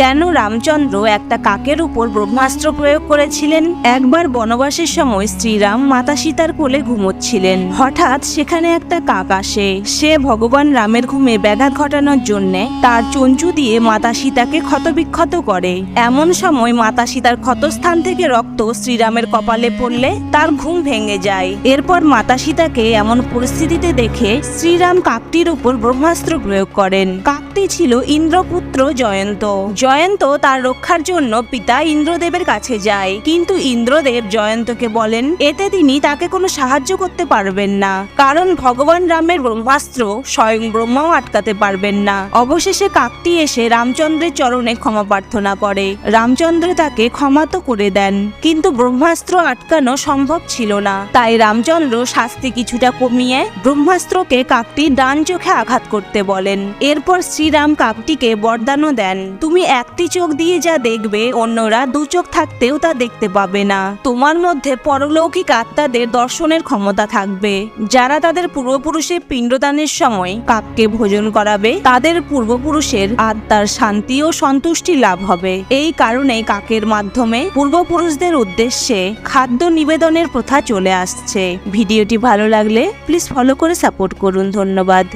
কেন রামচন্দ্র একটা কাকের উপর ব্রহ্মাস্ত্র প্রয়োগ করেছিলেন? একবার বনবাসের সময় শ্রীরাম মাতা সীতার কোলে ঘুমোচ্ছিলেন। হঠাৎ সেখানে একটা কাক আসে। সে ভগবান রামের ঘুমে ব্যাঘাত ঘটানোর জন্য তার চঞ্চু দিয়ে মাতা সীতাকে ক্ষতবিক্ষত করে। এমন সময় মাতা সীতার ক্ষতস্থান থেকে রক্ত শ্রীরামের কপালে পড়লে তার ঘুম ভেঙে যায়। এরপর মাতা সীতাকে এমন পরিস্থিতিতে দেখে শ্রীরাম কাকটির উপর ব্রহ্মাস্ত্র প্রয়োগ করেন। কাকটি ছিল ইন্দ্রপুত্র জয়ন্ত। জয়ন্ত তার রক্ষার জন্য পিতা ইন্দ্রদেবের কাছে যায়, কিন্তু ইন্দ্রদেব জয়ন্তকে বলেন এতে তিনি তাকে কোনো সাহায্য করতে পারবেন না, কারণ ভগবান রামের ব্রহ্মাস্ত্র স্বয়ং ব্রহ্মাও আটকাতে পারবেন না। অবশেষে কাকটি এসে রামচন্দ্রের চরণে ক্ষমা প্রার্থনা করে। রামচন্দ্র তাকে ক্ষমা তো করে দেন, কিন্তু ব্রহ্মাস্ত্র আটকানো সম্ভব ছিল না। তাই রামচন্দ্র শাস্তি কিছুটা কমিয়ে ব্রহ্মাস্ত্রকে কাকটি ডান চোখে আঘাত করতে বলেন। এরপর শ্রীরাম কাকটিকে বরদানও দেন, তুমি একটি চোখ দিয়ে যা দেখবে অন্যরা দু চোখ থাকতেও তা দেখতে পাবে না। তোমার মধ্যে পরলৌকিক আত্মাদের দর্শনের ক্ষমতা থাকবে। যারা তাদের পূর্বপুরুষের পিণ্ডদানের সময় কাককে ভোজন করাবে তাদের পূর্বপুরুষের আত্মার শান্তি ও সন্তুষ্টি লাভ হবে। এই কারণেই কাকের মাধ্যমে পূর্বপুরুষদের উদ্দেশ্যে খাদ্য নিবেদনের প্রথা চলে আসছে। ভিডিওটি ভালো লাগলে প্লিজ ফলো করে সাপোর্ট করুন। ধন্যবাদ।